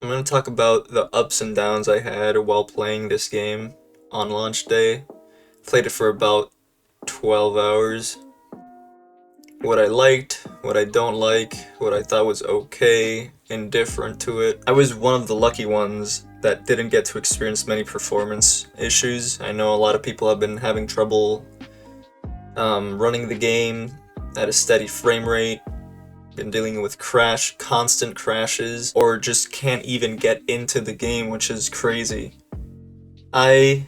I'm going to talk about the ups and downs I had while playing this game on launch day. Played it for about 12 hours. What I liked, what I don't like, what I thought was okay, indifferent to it. I was one of the lucky ones that didn't get to experience many performance issues. I know a lot of people have been having trouble running the game at a steady frame rate, been dealing with constant crashes, or just can't even get into the game, which is crazy. I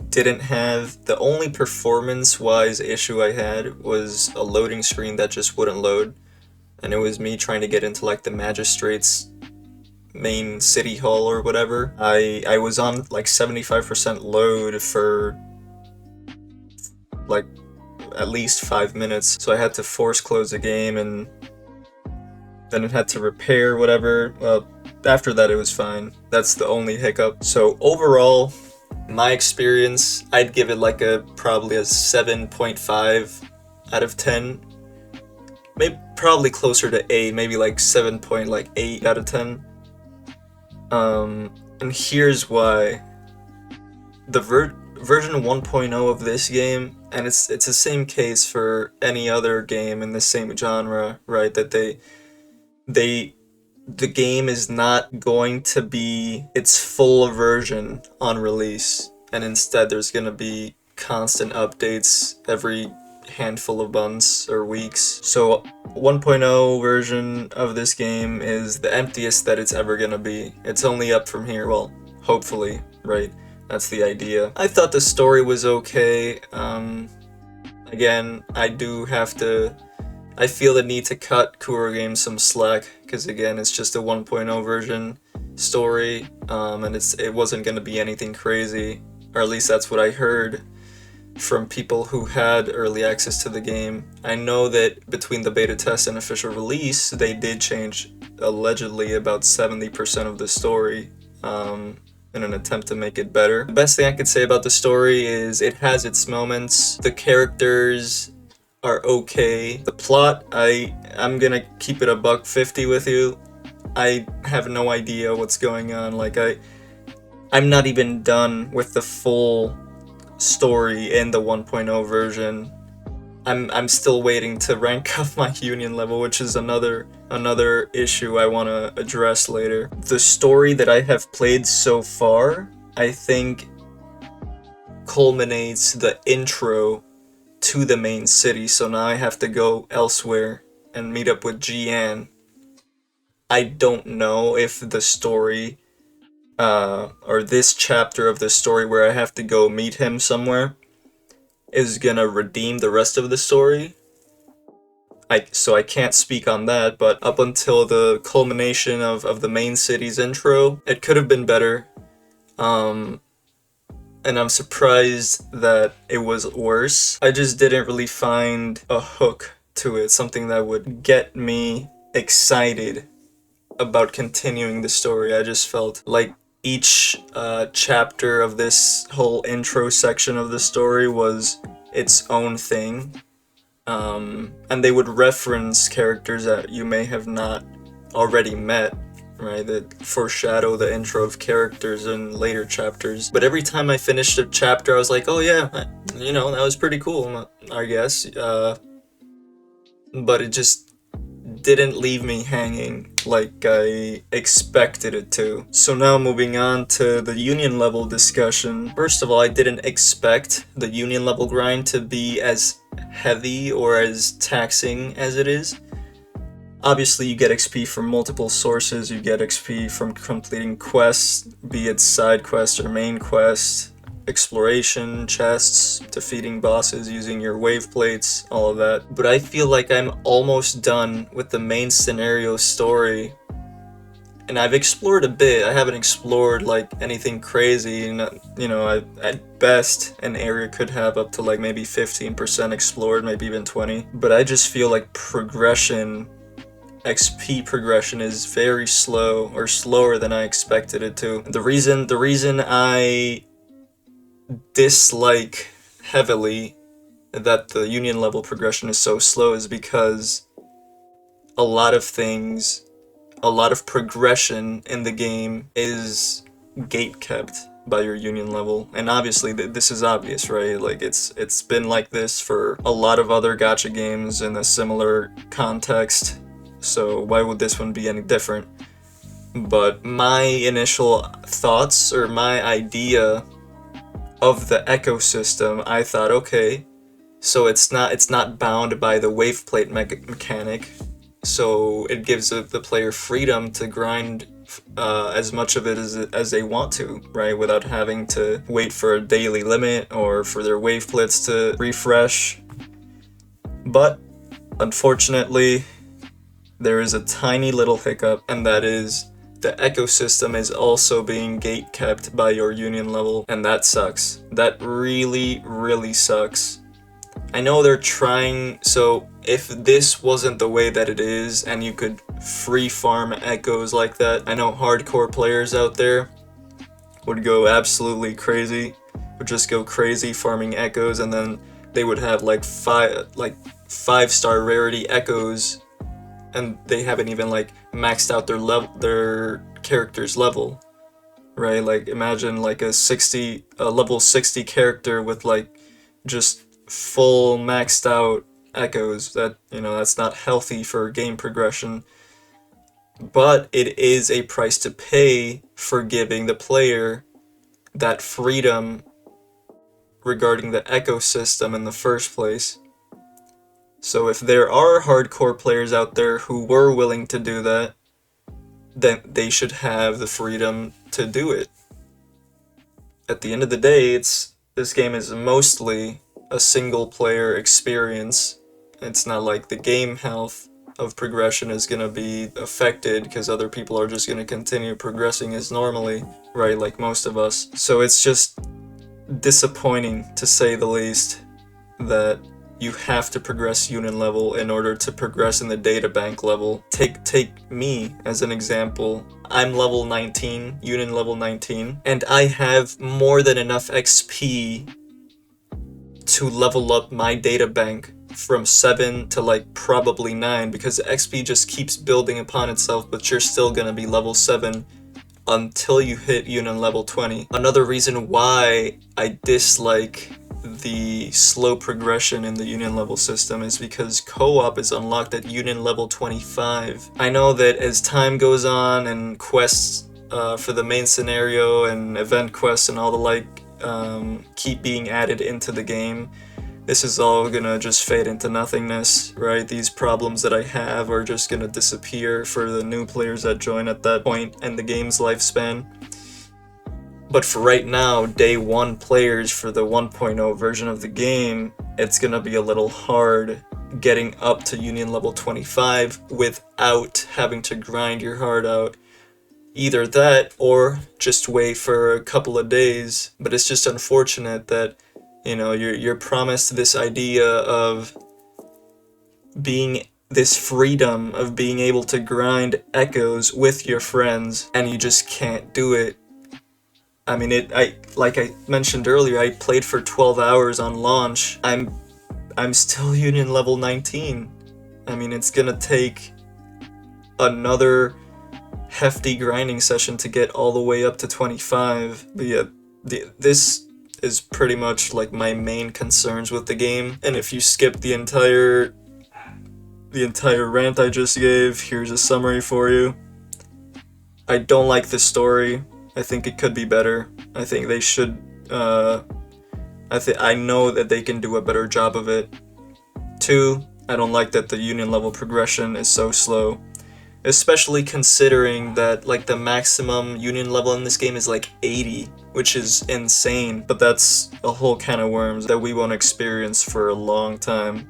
didn't have the only performance wise issue I had was a loading screen that just wouldn't load, and it was me trying to get into like the magistrate's main city hall or whatever. I was on like 75% load for like at least 5 minutes, so I had to force close the game, and then it had to repair whatever. Well, after that it was fine. That's the only hiccup. So overall, my experience, I'd give it like probably a 7.5 out of 10. Maybe probably closer to 8, maybe like 7.8 out of 10. And here's why. The version 1.0 of this game, and it's the same case for any other game in the same genre, right? That they the game is not going to be its full version on release, and instead there's going to be constant updates every handful of months or weeks. So 1.0 version of this game is the emptiest that it's ever going to be. It's only up from here, well, hopefully, right? That's the idea. I thought the story was okay. Again, I feel the need to cut Kuro Games some slack, because again, it's just a 1.0 version story, and it wasn't going to be anything crazy, or at least that's what I heard from people who had early access to the game. I know that between the beta test and official release, they did change allegedly about 70% of the story, in an attempt to make it better. The best thing I could say about the story is it has its moments. The characters are okay. The plot, I'm gonna keep it a buck 50 with you. I have no idea what's going on. I'm not even done with the full story in the 1.0 version. I'm still waiting to rank up my union level, which is another issue I want to address later. The story that I have played so far, I think, culminates the intro to the main city, so now I have to go elsewhere and meet up with Jian. I don't know if the story, or this chapter of the story where I have to go meet him somewhere, is gonna redeem the rest of the story. So I can't speak on that, but up until the culmination of the main city's intro, it could have been better. And I'm surprised that it was worse. I just didn't really find a hook to it, something that would get me excited about continuing the story. I just felt like each chapter of this whole intro section of the story was its own thing. And they would reference characters that you may have not already met, right? That foreshadow the intro of characters in later chapters. But every time I finished a chapter, I was like, oh yeah, that was pretty cool, I guess. But it just didn't leave me hanging like I expected it to. So now moving on to the union level discussion. First of all, I didn't expect the union level grind to be as heavy or as taxing as it is. Obviously, you get XP from multiple sources. You get XP from completing quests, be it side quests or main quests, exploration, chests, defeating bosses using your wave plates, all of that. But I feel like I'm almost done with the main scenario story. And I've explored a bit. I haven't explored like anything crazy. At best, an area could have up to like maybe 15% explored, maybe even 20. But I just feel like XP progression is very slow, or slower than I expected it to. The reason I dislike heavily that the union level progression is so slow is because a lot of things a lot of progression in the game is gate kept by your union level, and obviously this is obvious, right? Like it's been like this for a lot of other gacha games in a similar context, so why would this one be any different? But my initial thoughts, or my idea of the ecosystem, I thought, okay, so it's not bound by the wave plate mechanic, so it gives the player freedom to grind as much of it as they want to, right? Without having to wait for a daily limit or for their wave plates to refresh. But unfortunately, there is a tiny little hiccup, and that is the ecosystem is also being gate kept by your union level, and that sucks. That really, really sucks. I know they're trying, so if this wasn't the way that it is and you could free farm echoes like that, I know hardcore players out there would go absolutely crazy, would just go crazy farming echoes, and then they would have like 5-star rarity echoes, and they haven't even like maxed out their character's level, right? Like imagine like a level 60 character with like just full maxed out echoes. That, that's not healthy for game progression, but it is a price to pay for giving the player that freedom regarding the ecosystem in the first place. So if there are hardcore players out there who were willing to do that, then they should have the freedom to do it. At the end of the day, this game is mostly a single player experience. It's not like the game health of progression is going to be affected because other people are just going to continue progressing as normally, right? Like most of us. So it's just disappointing, to say the least, that you have to progress union level in order to progress in the databank level. Take me as an example. I'm level 19, union level 19, and I have more than enough XP to level up my databank from 7 to like probably 9, because the XP just keeps building upon itself, but you're still gonna be level 7 until you hit union level 20. Another reason why I dislike the slow progression in the union level system is because co-op is unlocked at union level 25. I know that as time goes on and quests for the main scenario and event quests and all the like keep being added into the game, this is all gonna just fade into nothingness, right? These problems that I have are just gonna disappear for the new players that join at that point in the game's lifespan. But for right now, day 1 players for the 1.0 version of the game, it's gonna be a little hard getting up to union level 25 without having to grind your heart out. Either that, or just wait for a couple of days. But it's just unfortunate that, you're promised this idea of being this freedom of being able to grind echoes with your friends, and you just can't do it. I mean, like I mentioned earlier, I played for 12 hours on launch. I'm still union level 19. I mean, it's gonna take another hefty grinding session to get all the way up to 25. But yeah, this is pretty much like my main concerns with the game. And if you skip the entire rant I just gave, here's a summary for you. I don't like the story. I think it could be better. I think they should, I know that they can do a better job of it. 2, I don't like that the union level progression is so slow. Especially considering that like the maximum union level in this game is like 80, which is insane. But that's a whole can of worms that we won't experience for a long time,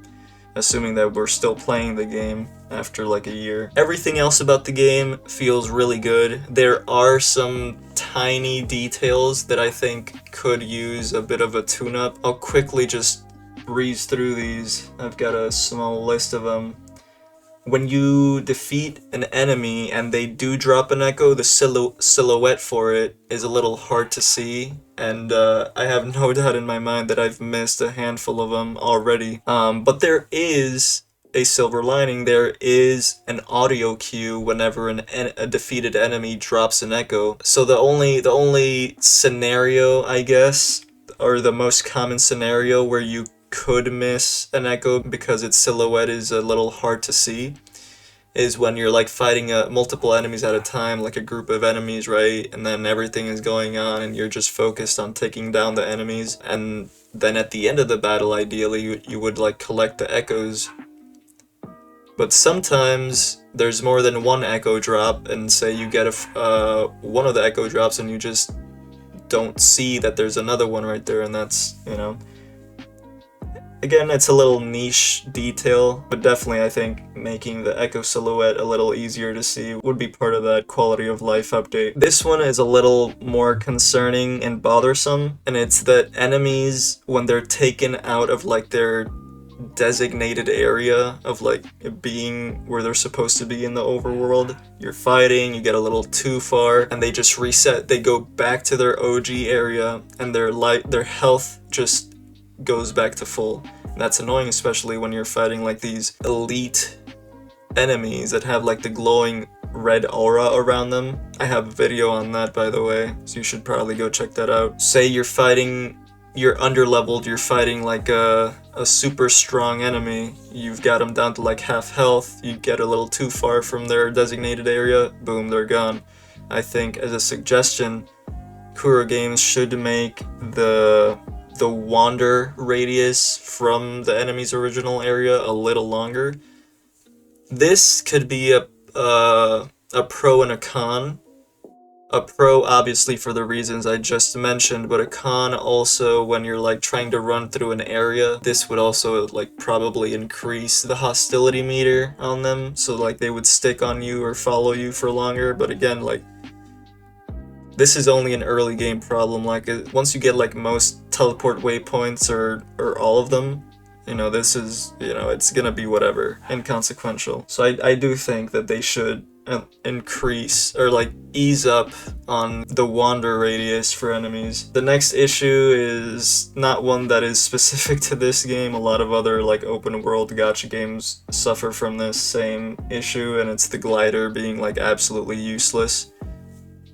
assuming that we're still playing the game after like a year. Everything else about the game feels really good. There are some tiny details that I think could use a bit of a tune-up. I'll quickly just breeze through these. I've got a small list of them. When you defeat an enemy and they do drop an echo, the silhouette for it is a little hard to see, and I have no doubt in my mind that I've missed a handful of them already. But there is a silver lining, there is an audio cue whenever a defeated enemy drops an echo. So the only scenario, I guess, or the most common scenario where you could miss an echo because its silhouette is a little hard to see, is when you're like fighting multiple enemies at a time, like a group of enemies, right? And then everything is going on and you're just focused on taking down the enemies. And then at the end of the battle, ideally, you would like collect the echoes. But sometimes there's more than one echo drop, and say you get one of the echo drops and you just don't see that there's another one right there, and that's, again, it's a little niche detail, but definitely I think making the echo silhouette a little easier to see would be part of that quality of life update. This one is a little more concerning and bothersome, and it's that enemies, when they're taken out of like their designated area of like being where they're supposed to be in the overworld, you're fighting, you get a little too far, and they just reset. They go back to their OG area, and their health just goes back to full. And that's annoying, especially when you're fighting like these elite enemies that have like the glowing red aura around them. I have a video on that, by the way, so you should probably go check that out. Say you're underleveled, you're fighting like a super strong enemy, you've got them down to like half health, you get a little too far from their designated area, boom, they're gone. I think, as a suggestion, Kuro Games should make the wander radius from the enemy's original area a little longer. This could be a pro and a con. A pro, obviously, for the reasons I just mentioned, but a con also when you're like trying to run through an area. This would also like probably increase the hostility meter on them, so like they would stick on you or follow you for longer. But again, like, this is only an early game problem. Like, once you get like most teleport waypoints or all of them, this is, it's gonna be whatever, inconsequential. So I do think that they should increase or like ease up on the wander radius for enemies. The next issue is not one that is specific to this game. A lot of other like open world gacha games suffer from this same issue, and it's the glider being like absolutely useless.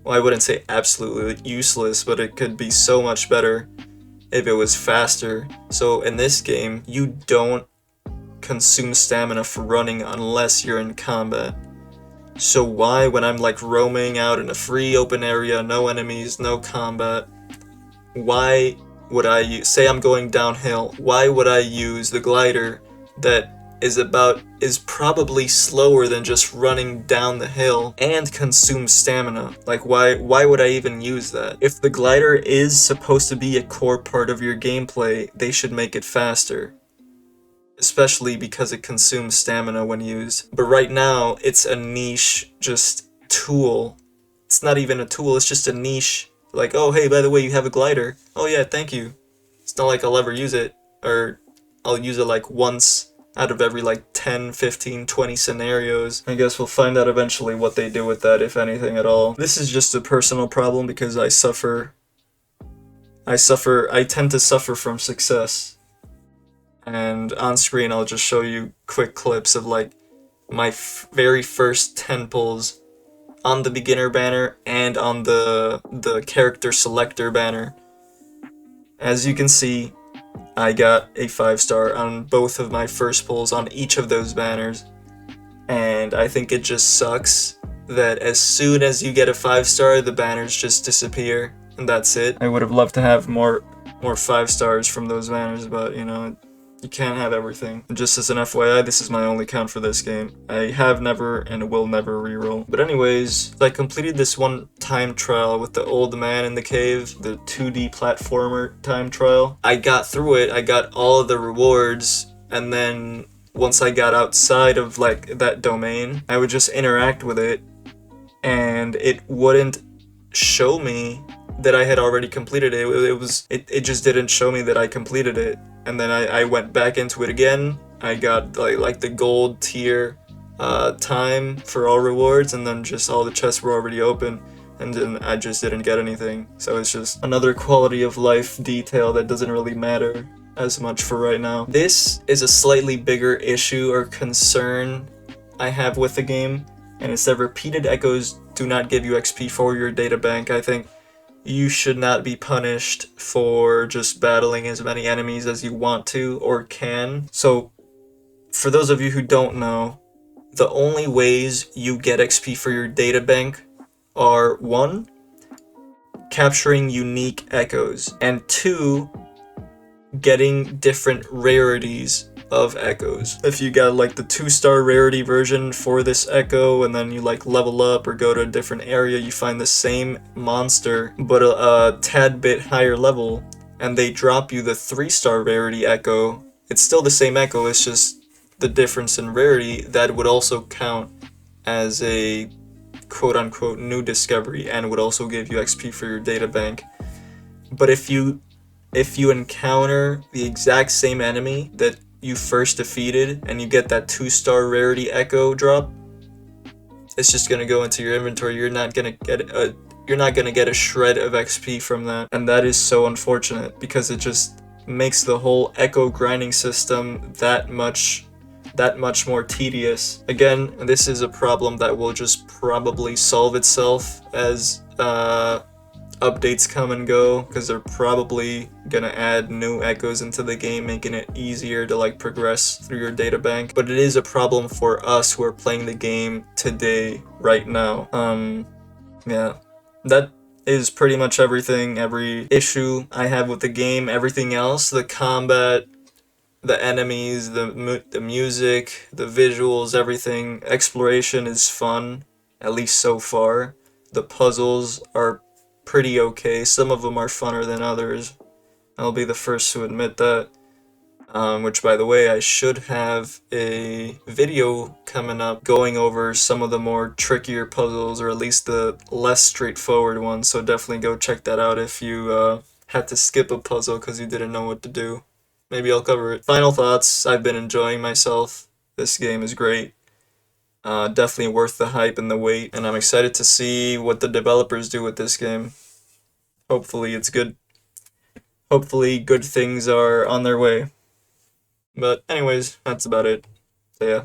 Well, I wouldn't say absolutely useless, but it could be so much better if it was faster. So in this game, you don't consume stamina for running unless you're in combat. So why, when I'm like roaming out in a free open area, no enemies, no combat, why would I say I'm going downhill, why would I use the glider that is probably slower than just running down the hill and consume stamina? Like, why would I even use that? If the glider is supposed to be a core part of your gameplay, they should make it faster, especially because it consumes stamina when used. But right now, it's a niche just tool. It's not even a tool, it's just a niche. Like, oh hey, by the way, you have a glider. Oh yeah, thank you. It's not like I'll ever use it, or I'll use it like once out of every like 10, 15, 20 scenarios. I guess we'll find out eventually what they do with that, if anything at all. This is just a personal problem because I tend to suffer from success. And on screen I'll just show you quick clips of like my very first 10 pulls on the beginner banner and on the character selector banner. As you can see, I got a 5-star on both of my first pulls on each of those banners, and I think it just sucks that as soon as you get a 5-star, the banners just disappear, and that's it. I would have loved to have more 5-stars from those banners, but you can't have everything. And just as an FYI, this is my only count for this game. I have never and will never reroll. But anyways, I completed this one time trial with the old man in the cave, the 2D platformer time trial. I got through it, I got all of the rewards, and then once I got outside of like that domain, I would just interact with it, and it wouldn't show me that I had already completed it. It just didn't show me that I completed it. And then I went back into it again. I got like the gold tier time for all rewards, and then just all the chests were already open, and then I just didn't get anything. So it's just another quality of life detail that doesn't really matter. as much for right now. This is a slightly bigger issue or concern I have with the game, and it's that repeated echoes do not give you XP for your data bank. I think you should not be punished for just battling as many enemies as you want to or can. So, for those of you who don't know, the only ways you get XP for your data bank are 1, capturing unique echoes, and 2, getting different rarities of echoes. If you got like the 2-star rarity version for this echo and then you like level up or go to a different area, you find the same monster but a tad bit higher level, and they drop you the 3-star rarity echo. It's still the same echo, it's just the difference in rarity. That would also count as a quote-unquote new discovery and would also give you XP for your data bank. But if you encounter the exact same enemy that you first defeated and you get that 2-star rarity echo drop, it's just gonna go into your inventory. You're not gonna get a shred of XP from that, and that is so unfortunate because it just makes the whole echo grinding system that much more tedious. Again, this is a problem that will just probably solve itself as updates come and go, because they're probably gonna add new echoes into the game, making it easier to like progress through your data bank. But it is a problem for us who are playing the game today, right now. Yeah, that is pretty much everything, every issue I have with the game. Everything else, the combat, the enemies, the music, the visuals, everything, exploration is fun, at least so far. The puzzles are pretty okay. Some of them are funner than others. I'll be the first to admit that. Which, by the way, I should have a video coming up going over some of the more trickier puzzles, or at least the less straightforward ones, so definitely go check that out if you had to skip a puzzle because you didn't know what to do. Maybe I'll cover it. Final thoughts, I've been enjoying myself. This game is great. Definitely worth the hype and the wait, and I'm excited to see what the developers do with this game. Hopefully it's good. Hopefully good things are on their way. But anyways, that's about it. So yeah.